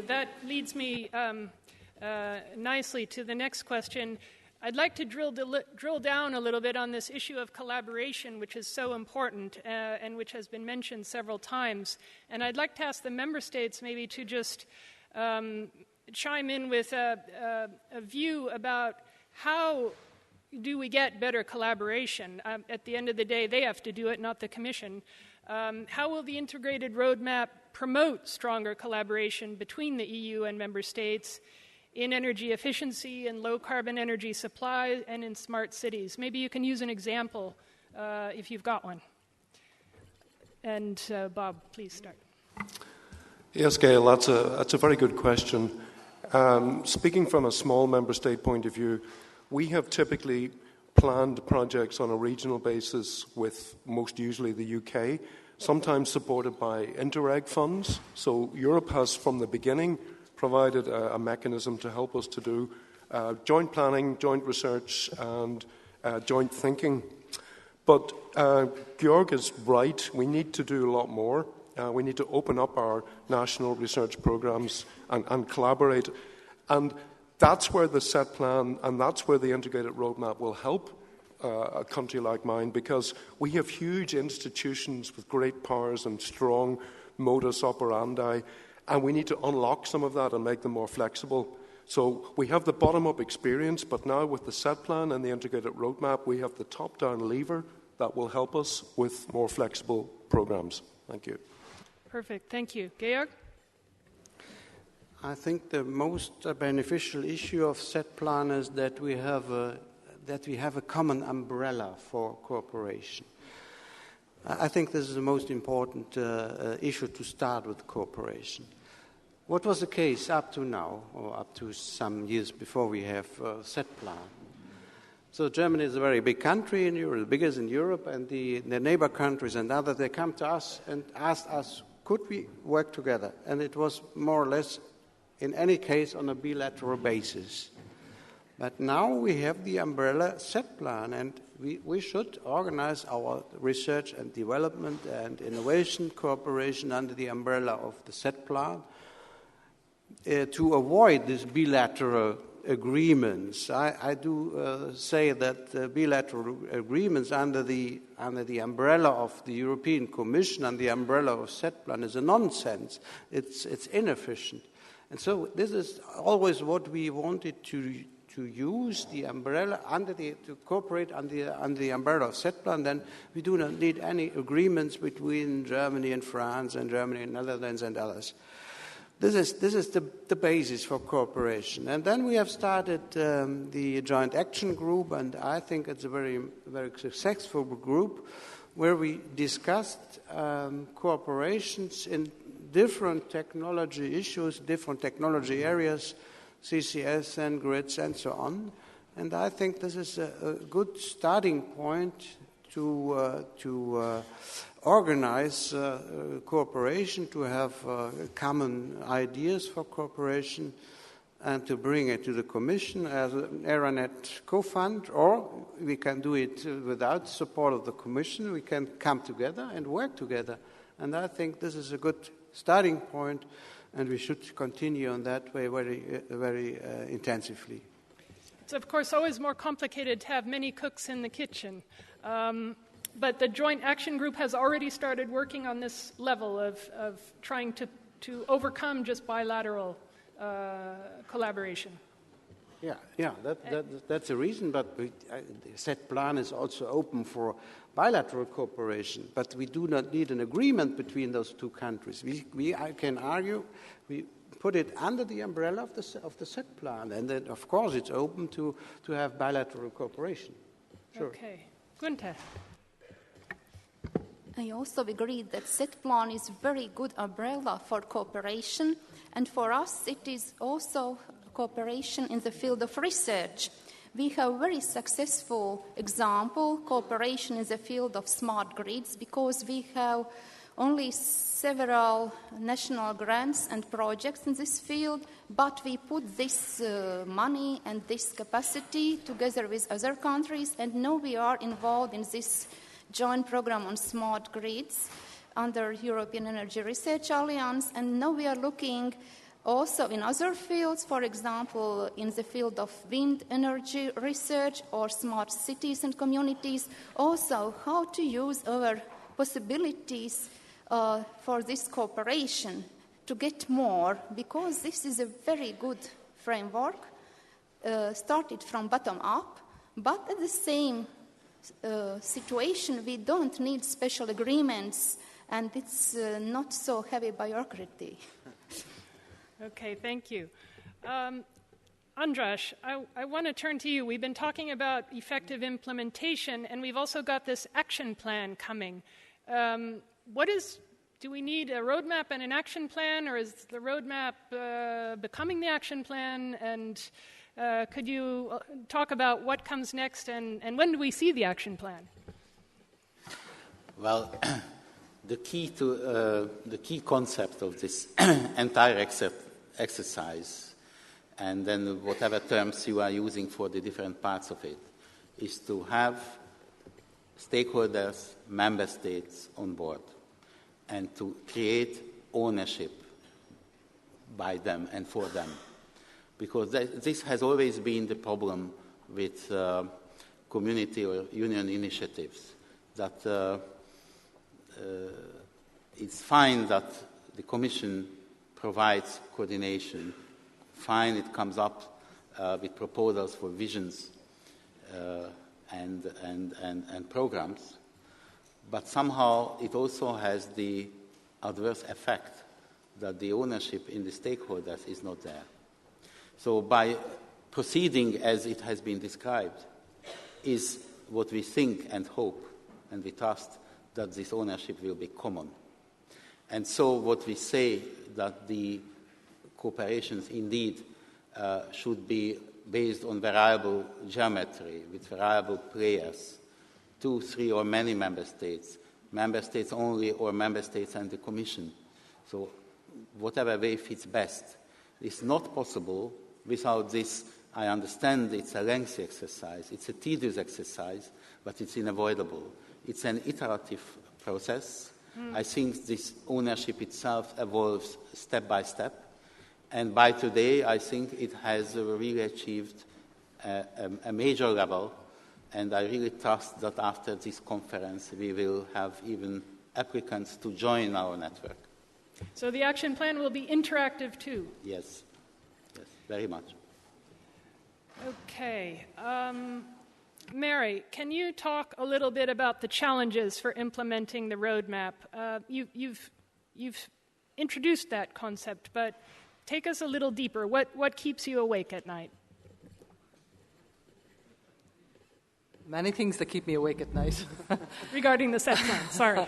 That leads me nicely to the next question. I'd like to drill down a little bit on this issue of collaboration, which is so important and which has been mentioned several times. And I'd like to ask the member states maybe to just chime in with a view about how do we get better collaboration. At the end of the day, they have to do it, not the Commission. How will the integrated roadmap promote stronger collaboration between the EU and member states in energy efficiency and low-carbon energy supply and in smart cities? Maybe you can use an example if you've got one. And Bob, please start. Yes, Gail, that's a very good question. Speaking from a small member state point of view, we have typically planned projects on a regional basis with most usually the UK, sometimes supported by Interreg funds. So Europe has, from the beginning, provided a mechanism to help us to do joint planning, joint research, and joint thinking. But Georg is right. We need to do a lot more. We need to open up our national research programs and collaborate. And that's where the set plan and that's where the integrated roadmap will help a country like mine, because we have huge institutions with great powers and strong modus operandi, and we need to unlock some of that and make them more flexible. So we have the bottom-up experience, but now with the set plan and the integrated roadmap, we have the top-down lever that will help us with more flexible programs. Thank you. Perfect. Thank you. Georg? I think the most beneficial issue of set plan is that we have a common umbrella for cooperation. I think this is the most important issue to start with cooperation. What was the case up to now, or up to some years before we have set plan? So Germany is a very big country in Europe, the biggest in Europe, and the neighbor countries and others, they come to us and asked us, could we work together? And it was more or less, in any case, on a bilateral basis. But now we have the umbrella set plan, and we should organize our research and development and innovation cooperation under the umbrella of the set plan to avoid these bilateral agreements. I do say that bilateral agreements under the umbrella of the European Commission and the umbrella of set plan is a nonsense. It's inefficient. And so this is always what we wanted to use the umbrella to cooperate under the umbrella of set plan. Then we do not need any agreements between Germany and France and Germany and Netherlands and others. This is the basis for cooperation. And then we have started the Joint Action Group, and I think it's a very, very successful group where we discussed cooperations in different technology issues, different technology areas, CCS and grids and so on. And I think this is a good starting point to organize cooperation, to have common ideas for cooperation, and to bring it to the Commission as an Aranet co-fund, or we can do it without support of the Commission. We can come together and work together. And I think this is a good starting point, and we should continue on that way very intensively. It's, of course, always more complicated to have many cooks in the kitchen. But the Joint Action Group has already started working on this level of trying to overcome just bilateral collaboration. Yeah, that's a reason, but the set plan is also open for bilateral cooperation, but we do not need an agreement between those two countries. I can argue we put it under the umbrella of the set plan, and then, of course, it's open to have bilateral cooperation. Sure. Okay. Gunta. I also agree that set plan is a very good umbrella for cooperation, and for us it is also cooperation in the field of research. We have a very successful example, cooperation in the field of smart grids, because we have only several national grants and projects in this field, but we put this money and this capacity together with other countries, and now we are involved in this joint program on smart grids under European Energy Research Alliance, and now we are looking Also in other fields, for example, in the field of wind energy research or smart cities and communities, also how to use our possibilities for this cooperation to get more, because this is a very good framework, started from bottom up, but at the same situation we don't need special agreements, and it's not so heavy bureaucracy. Okay, thank you. András, I want to turn to you. We've been talking about effective implementation, and we've also got this action plan coming. Do we need a roadmap and an action plan, or is the roadmap becoming the action plan? And could you talk about what comes next, and when do we see the action plan? Well, the key concept of this entire exercise, and then whatever terms you are using for the different parts of it, is to have stakeholders, member states on board, and to create ownership by them and for them. Because this has always been the problem with community or union initiatives, that it's fine that the Commission provides coordination, fine it comes up with proposals for visions and programs, but somehow it also has the adverse effect that the ownership in the stakeholders is not there. So by proceeding as it has been described is what we think and hope, and we trust that this ownership will be common. And so what we say that the cooperations indeed should be based on variable geometry, with variable players, 2, 3, or many member states only, or member states and the Commission. So whatever way fits best. It's not possible without this. I understand it's a lengthy exercise, it's a tedious exercise, but it's unavoidable. It's an iterative process. I think this ownership itself evolves step by step. And by today, I think it has really achieved a major level. And I really trust that after this conference, we will have even applicants to join our network. So the action plan will be interactive too? Yes, very much. Okay. Mairie, can you talk a little bit about the challenges for implementing the roadmap? You've introduced that concept, but take us a little deeper. What keeps you awake at night? Many things that keep me awake at night. Regarding the set plan, sorry.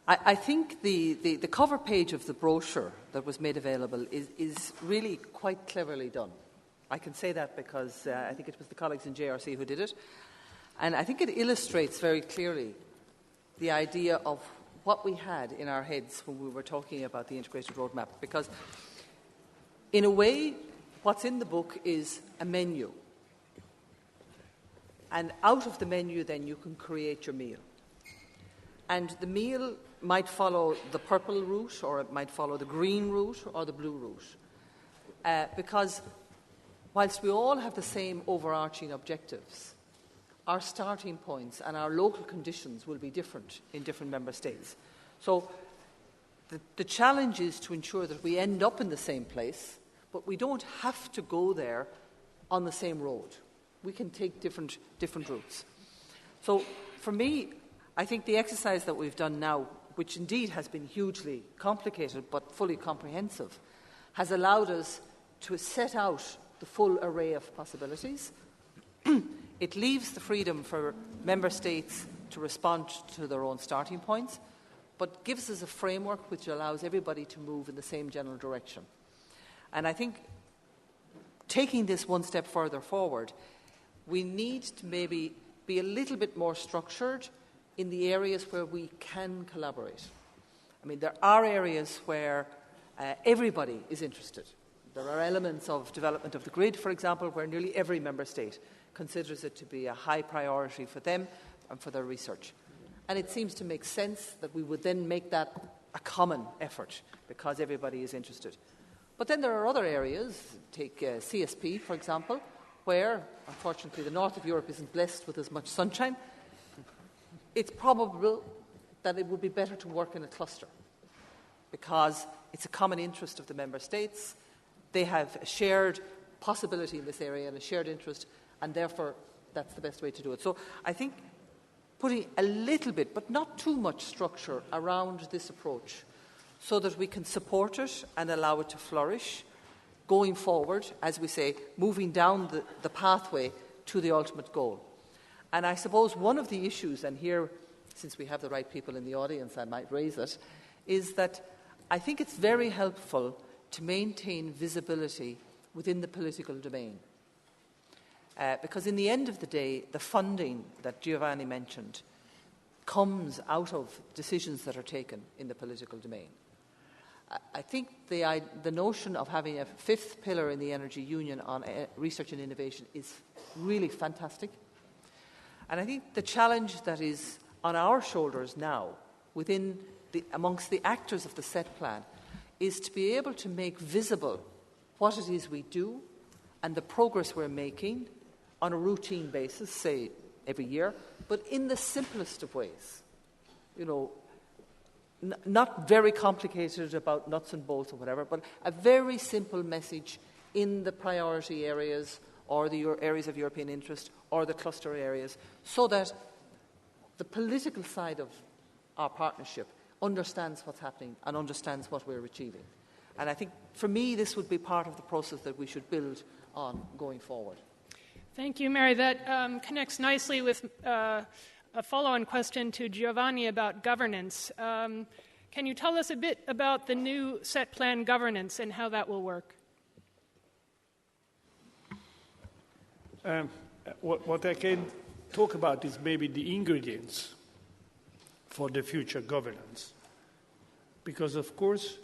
I think the cover page of the brochure that was made available is really quite cleverly done. I can say that because I think it was the colleagues in JRC who did it. And I think it illustrates very clearly the idea of what we had in our heads when we were talking about the integrated roadmap. Because in a way, what's in the book is a menu. And out of the menu, then, you can create your meal. And the meal might follow the purple route, or it might follow the green route, or the blue route. Because whilst we all have the same overarching objectives, our starting points and our local conditions will be different in different member states. So the challenge is to ensure that we end up in the same place, but we don't have to go there on the same road. We can take different routes. So for me, I think the exercise that we've done now, which indeed has been hugely complicated but fully comprehensive, has allowed us to set out the full array of possibilities. It leaves the freedom for member states to respond to their own starting points, but gives us a framework which allows everybody to move in the same general direction. And I think taking this one step further forward, we need to maybe be a little bit more structured in the areas where we can collaborate. I mean, there are areas where everybody is interested. There are elements of development of the grid, for example, where nearly every member state considers it to be a high priority for them and for their research. And it seems to make sense that we would then make that a common effort because everybody is interested. But then there are other areas, take CSP, for example, where, unfortunately, the north of Europe isn't blessed with as much sunshine. It's probable that it would be better to work in a cluster because it's a common interest of the member states. They have a shared possibility in this area and a shared interest, and therefore that's the best way to do it. So I think putting a little bit, but not too much structure around this approach so that we can support it and allow it to flourish going forward, as we say, moving down the pathway to the ultimate goal. And I suppose one of the issues, and here, since we have the right people in the audience, I might raise it, is that I think it's very helpful to maintain visibility within the political domain. Because in the end of the day, the funding that Giovanni mentioned comes out of decisions that are taken in the political domain. I think the notion of having a fifth pillar in the energy union on research and innovation is really fantastic. And I think the challenge that is on our shoulders now, amongst the actors of the SET plan, is to be able to make visible what it is we do and the progress we're making on a routine basis, say every year, but in the simplest of ways. You know, not very complicated about nuts and bolts or whatever, but a very simple message in the priority areas or the areas of European interest or the cluster areas, so that the political side of our partnership understands what's happening and understands what we're achieving. And I think, for me, this would be part of the process that we should build on going forward. Thank you, Mairie. That connects nicely with a follow-on question to Giovanni about governance. Can you tell us a bit about the new SET plan governance and how that will work? What I can talk about is maybe the ingredients for the future governance. Because, of course,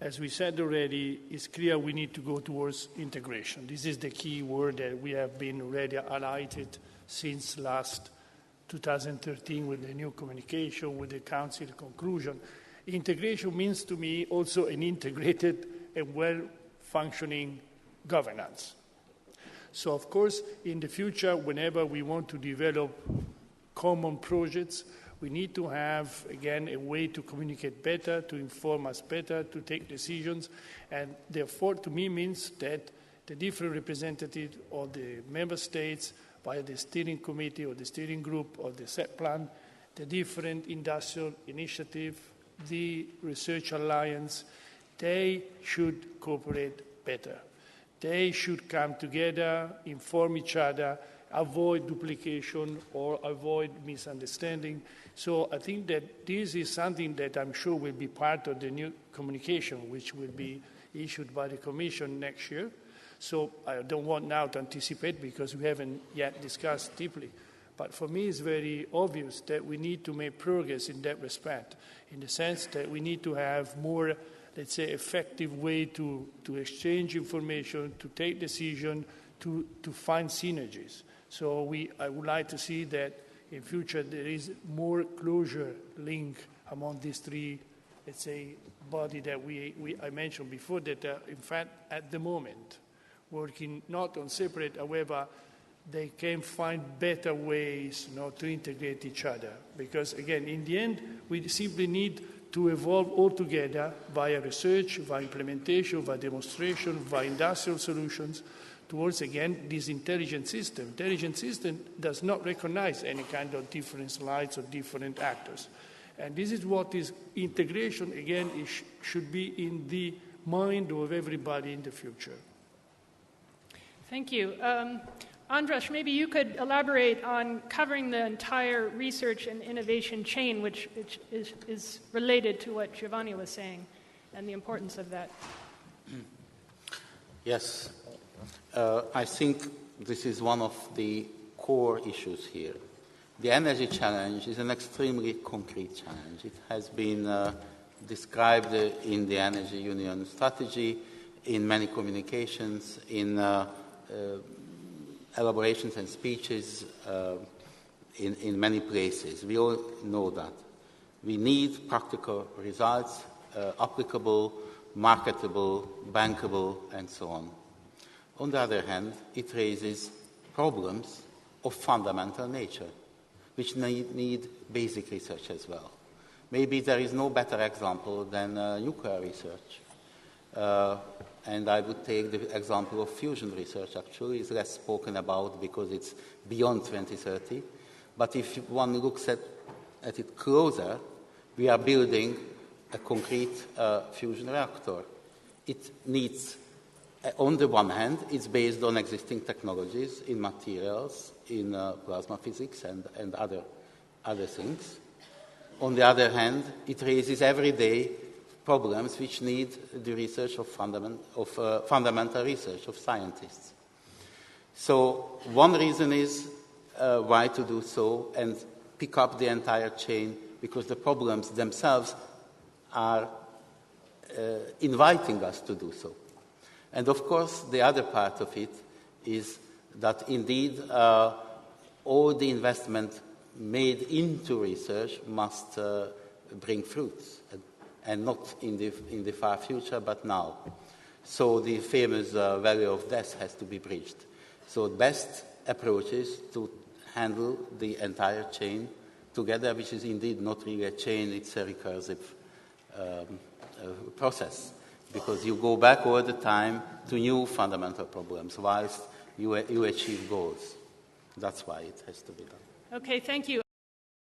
as we said already, it's clear we need to go towards integration. This is the key word that we have been already highlighted since last 2013 with the new communication, with the Council conclusion. Integration means to me also an integrated and well-functioning governance. So, of course, in the future, whenever we want to develop common projects, we need to have, again, a way to communicate better, to inform us better, to take decisions. And therefore, to me, means that the different representatives of the member states, via the steering committee or the steering group or the SET plan, the different industrial initiative, the research alliance, they should cooperate better. They should come together, inform each other, avoid duplication or avoid misunderstanding. So I think that this is something that I'm sure will be part of the new communication, which will be issued by the Commission next year. So I don't want now to anticipate because we haven't yet discussed deeply. But for me, it's very obvious that we need to make progress in that respect, in the sense that we need to have more, let's say, effective way to exchange information, to take decisions, to find synergies. So I would like to see that in future there is more closure link among these three, let's say, bodies that I mentioned before that are, in fact, at the moment, working not on separate, however, they can find better ways to integrate each other. Because, again, in the end, we simply need to evolve all together via research, via implementation, via demonstration, via industrial solutions, towards, again, this intelligent system. Intelligent system does not recognize any kind of different slides or different actors. And this is what is integration, again, should be in the mind of everybody in the future. Thank you. András, maybe you could elaborate on covering the entire research and innovation chain, which is related to what Giovanni was saying, and the importance of that. Yes. I think this is one of the core issues here. The energy challenge is an extremely concrete challenge. It has been described in the Energy Union strategy, in many communications, in elaborations and speeches in many places. We all know that. We need practical results, applicable, marketable, bankable, and so on. On the other hand, it raises problems of fundamental nature, which need basic research as well. Maybe there is no better example than nuclear research. And I would take the example of fusion research, actually. It's less spoken about because it's beyond 2030. But if one looks at it closer, we are building a concrete fusion reactor. It needs, on the one hand, it's based on existing technologies in materials, in plasma physics and other things. On the other hand, it raises everyday problems which need the research of fundamental research of scientists. So one reason is why to do so and pick up the entire chain, because the problems themselves are inviting us to do so. And of course, the other part of it is that indeed all the investment made into research must bring fruits, and not in the far future, but now. So the famous value of death has to be bridged. So the best approach is to handle the entire chain together, which is indeed not really a chain, it's a recursive process, because you go back all the time to new fundamental problems whilst you achieve goals. That's why it has to be done. Okay, thank you.